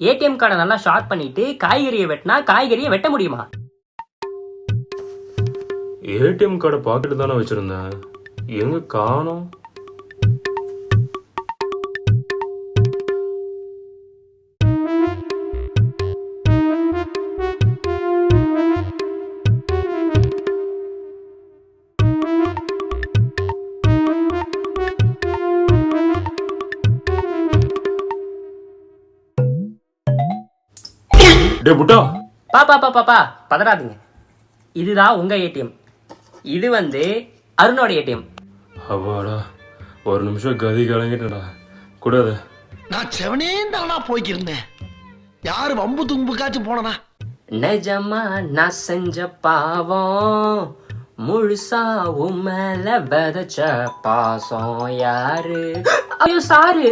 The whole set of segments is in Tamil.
ஏடிஎம் கார்டை நல்லா ஷார்ட் பண்ணிட்டு காய்கறியை வெட்டினா காய்கறியை வெட்ட முடியுமா? ஏடிஎம் கார்டை பாக்கெட்டு தானே வச்சிருந்தேன், எங்க காணோம்? டே புட்டா, பாப்பா பதறாதீங்க. இதுதான் உங்க ஏடிஎம். இது அருணோட ஏடிஎம். அவாடா, ஒரு நிமிஷம் கதி கலங்கிட்டடா. கூடாது, நான் செவனே தானா போய்க்கிருந்தேன். யாரு வம்பு தும்புக்காச்சும் போனா? நிஜமா நான் செஞ்ச பாவம் முழுசா உம்மேல விதைச்ச பாசம் யாரு? ஐயோ சாரு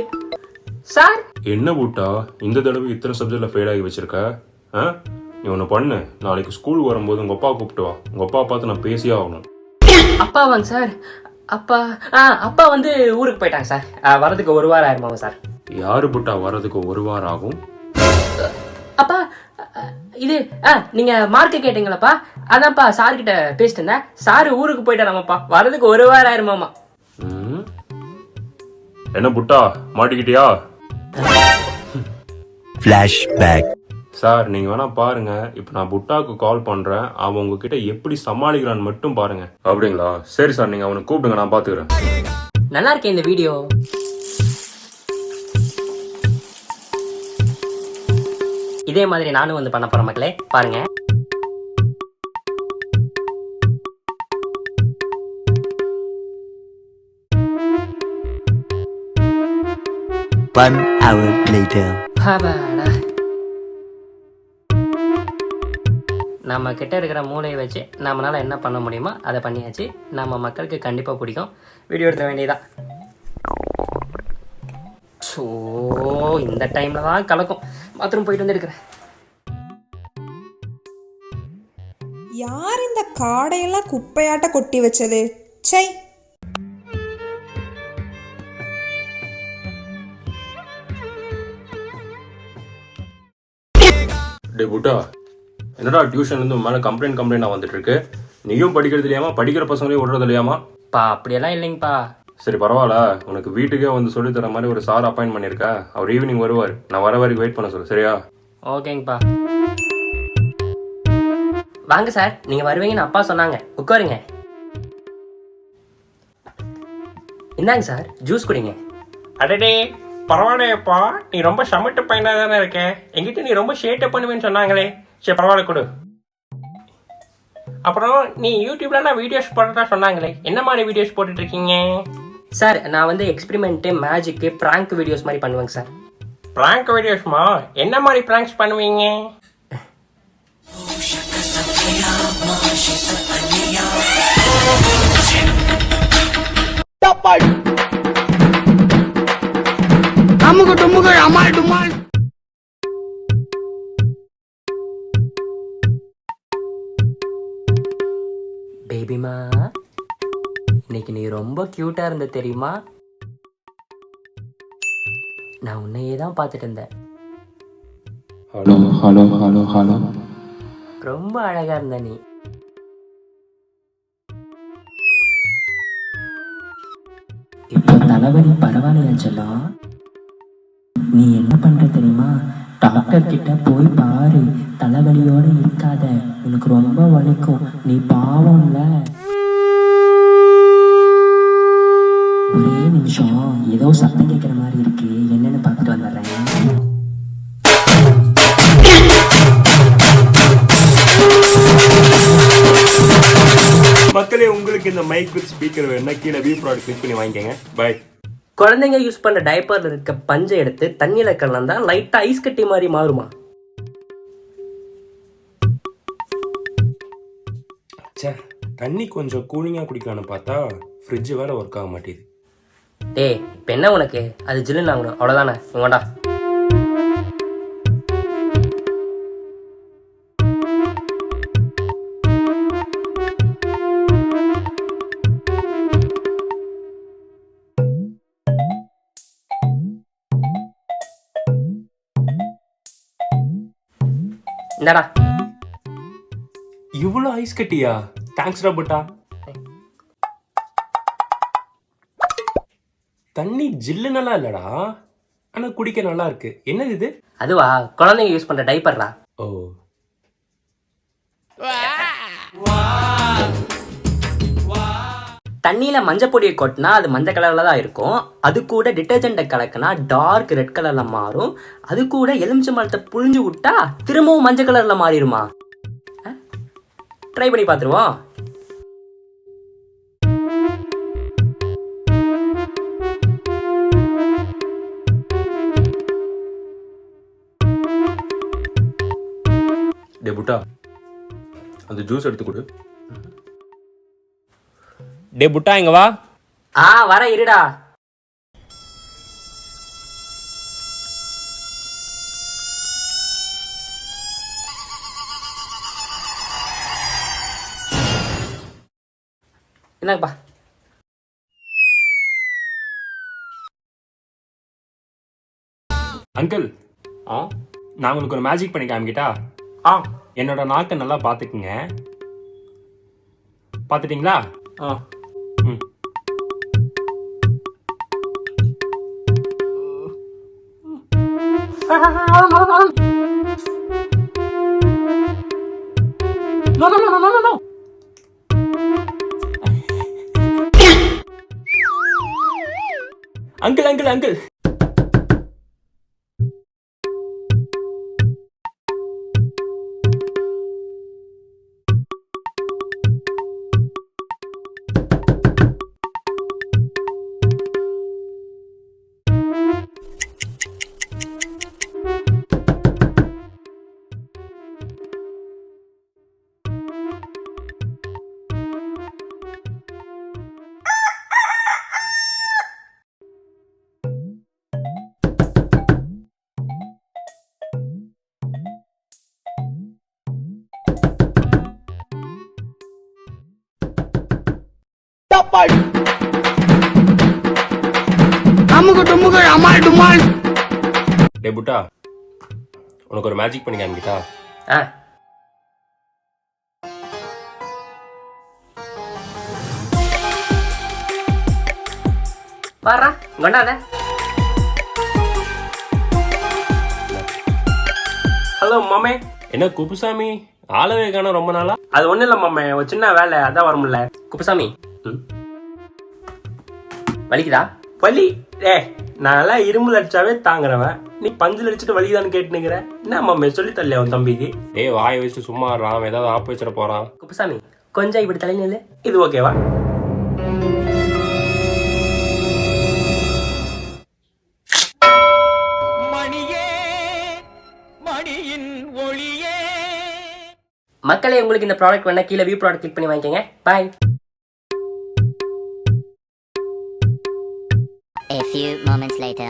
சார். என்ன புட்டா இந்த தடவை இத்தனை சப்ஜெக்ட்ல ஃபெயில் ஆகி வச்சிருக்க? நீ ஒன்று பண்ணு, நாளைக்கு ஸ்கூல் வரும்போது உங்க அப்பா கூப்பிட்டு வா. உங்க அப்பா பார்த்து நான் பேசியே ஆகணும். அப்பாவாங்க சார்? அப்பா அப்பா ஊருக்கு போயிட்டாங்க சார். வரதுக்கு 1 வாரம் ஆயிருமாங்க சார். யாரு புட்டா வரதுக்கு 1 வாரம் ஆகும்? அப்பா இது நீங்க மார்க்க கேட்டீங்களப்பா, அதான்ப்பா சார் கிட்ட பேசிட்டு இருந்தேன். சாரு ஊருக்கு போயிட்டாராமாப்பா, வரதுக்கு 1 வாரம் ஆயிருமாமா. என்ன புட்டா மாட்டிக்கிட்டியா? ஃபிளாஷ்பேக். சார் நீங்க வேணா பாருங்க, இப்ப நான் புட்டாக்கு கால் பண்றேன், அவன் உங்ககிட்ட எப்படி சமாளிக்கிறான்னு மட்டும் பாருங்க. அப்படிங்களா? சரி சார், நீங்க அவனை கூப்பிடுங்க, நான் பாத்துக்கிறேன். நல்லா இருக்கேன் இந்த வீடியோ. இதே மாதிரி நானும் பண்ண போறேன் மக்களே, பாருங்க. One hour later. நம்ம கிட்ட இருக்கிற மூளையை வச்சு நம்மளால என்ன பண்ண முடியுமோ அதை பண்ணியாச்சு. நம்ம மக்களுக்கு கண்டிப்பா பிடிக்கும். வீடியோ எடுத்த வேண்டியதான். ஸோ இந்த டைம்ல தான் கலக்கும். பாத்ரூம் போயிட்டு வந்து எடுக்கிறேன். யார் இந்த காடையெல்லாம் குப்பையாட்ட கொட்டி வச்சது? சை. டே புட்டா, என்னடா டியூஷன்ல இருந்து மேல கம்ப்ளைண்டா வந்துட்டு இருக்கு? நீயும் படிக்கிறது இல்லையாமா, படிக்கிற பசங்களையும் விடுறது இல்லையாமா? அப்படியெல்லாம் இல்லைங்கப்பா. சரி பரவாயில்ல, உனக்கு வீட்டுக்கே சொல்லி தர மாதிரி ஒரு சார் அப்பாயின்ட் பண்ணிருக்க. அவர் ஈவினிங் வருவார், நான் வர வரைக்கும் வெயிட் பண்ண சொல்லு, சரியா? ஓகேங்கப்பா. வாங்க சார், நீங்க வருவீங்கன்னு அப்பா சொன்னாங்க. உட்காருங்க. இந்தாங்க சார், ஜூஸ் குடிங்க. அடடே பரவாயில்லையப்பா, நீ ரொம்ப சமட்டு பையனா தானே இருக்க. எங்கிட்ட நீ ரொம்ப ஷேட்டை பண்ணுவேன்னு சொன்னாங்களே. சரி பரவாயில்ல கொடு. அப்புறம் நீ யூடியூப்ல வீடியோஸ் போடுறதா சொன்னாங்களே, என்ன மாதிரி வீடியோஸ் போட்டுட்டு இருக்கீங்க? சார் நான் எக்ஸ்பெரிமெண்ட், மேஜிக், பிராங்க் வீடியோஸ் மாதிரி பண்ணுவேங்க சார். பிராங்க் வீடியோஸ்மா? என்ன மாதிரி பிராங்க்ஸ் பண்ணுவீங்க? அமுகு டுமுகு அமால் டுமால். பேபிமா, இன்னைக்கு நீ ரொம்ப கியூட்டா இருந்த தெரியுமா? நான் உன்னையே தான் பார்த்துட்டு இருந்தேன். Hello hello hello hello. ரொம்ப அழகா இருந்த நீ. இப்போ தலைவலி பரவாயில்லையா செல்லம்? நீ என்ன பண்ற தெரியுமா? டாக்டர் கிட்ட போய் பாரு. தலைவலியோட இருக்காத, உனக்கு ரொம்ப வலிக்கும். நீ பாவம்ல. ஒரே நிமிஷம், ஏதோ சத்தம் கேட்கிற மாதிரி இருக்கு, என்னன்னு பார்த்துட்டு வந்துடுறேன். மக்களே, உங்களுக்கு இந்த மைக் வித் ஸ்பீக்கர் வேணும்னா கீழே வியூ ப்ராடக்ட் கிளிக் பண்ணி வாங்கிக்கங்க. பை. குழந்தைங்க யூஸ் பண்ற டைப்பர்ல இருக்க பஞ்சை எடுத்து தண்ணியில கலந்தா லைட்டா ஐஸ் கட்டி மாதிரி மாறுமா? தண்ணி கொஞ்சம் கூலிங்கா குடிக்கலான்னு பார்த்தா ஃப்ரிட்ஜ் வேற ஒர்க் ஆக மாட்டேது. டேய், இப்போ என்ன உனக்கு? அது ஜில்லுன்னு ஆகணும், அவ்வளோதானே? வேண்டா. இந்தாடா. இவ்வளோ ஐஸ் கட்டியா? தேங்க்ஸ்டா புட்டா. தண்ணி ஜில்லு நல்லா இல்லடா, ஆனா குடிக்க நல்லா இருக்கு. என்னது இது? அதுவா, குழந்தைங்க யூஸ் பண்ற டைப்பர்டா. ஓ, தண்ணியில மஞ்சள் பொடியை கொட்டினா அது மஞ்சள் கலர்ல தான் இருக்கும். அது கூட டிட்டர்ஜென்ட்டை கலக்கினா டார்க் ரெட் கலர்ல மாறும். அது கூட எலுமிச்சை மரத்தை புழிஞ்சு விட்டா திரும்பவும் மஞ்சள் கலர்ல மாறிடுமா? ட்ரை பண்ணி பார்த்துருவோம். டே புட்டா, அந்த ஜூஸ் எடுத்து கொடு. டே புட்டா, இங்க வா. வர இருடா. என்னப்பா? அங்கிள், நான் உங்களுக்கு ஒரு மேஜிக் பண்ணி காமிக்கிட்டா? என்னோட நாக்கை நல்லா பார்த்துக்குங்க. பார்த்துட்டீங்களா? ம். அங்கிள் அங்கிள் அங்கிள், டே புட்டா, உனக்கு ஒரு மேஜிக் பண்ணி காமிக்கிட்டா? வாடா, கொண்டாத. ஹலோ மாமே. என்ன குப்புசாமி, ஆளவே காணோம் ரொம்ப நாளா? அது ஒண்ணும் இல்ல மாமே, ஒரு சின்ன வேலை, அதான் வர முடியல. குப்புசாமி, வலிக்குதா? வலி? நான் எல்லாம் இரும்புல அடிச்சாவே தாங்குறவன், நீ பஞ்சில் அடிச்சுட்டு வலிதான்னு கேட்டுனுங்கிற. என்ன மாமே சொல்லி தரல அவன் தம்பிக்கு? வாயை வச்சுட்டு சும்மா அவன் ஏதாவது ஆப்பு வச்சிட போறான். குப்புசாமி, கொஞ்சம் இப்படி தலை நில்லு. இது ஓகேவா? மக்களே, உங்களுக்கு இந்த ப்ராடக்ட் வேணா கீழே வியூ ப்ராடக்ட் கிளிக் பண்ணி வாங்கிக்கோங்க. Bye. A few moments later.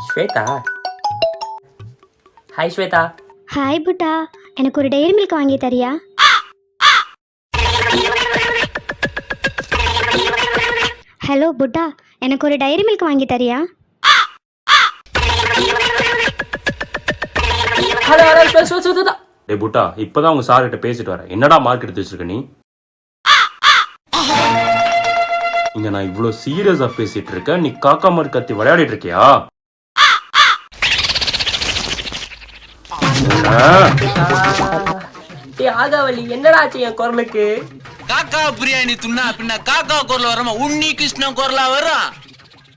Shweta. Hi Shweta. Hi புட்டா, எனக்கு ஒரு டெய்ரி மில்க் வாங்கி தரியா? ஹலோ புட்டா, எனக்கு ஒரு டைரி மில்க் வாங்கி தரியா? டே புட்டா, இப்பதான் உங்க சார் கிட்ட பேசிட்டு வரேன். என்னடா மார்க் எடுத்து வச்சிருக்க நீ? இங்க நான் இவ்வளவு சீரியஸா பேசிட்டு இருக்கேன், நீ காக்கா மாதிரி கத்தி விளையாடிட்டு இருக்கியா? ஆகாவலி, என்னடா ஆச்சு என் குரலுக்கு? காக்கா பிரியாணி துண்ணா பின்ன காக்கா குரல் வராம உன்னி கிருஷ்ணன் குரலா வரும்.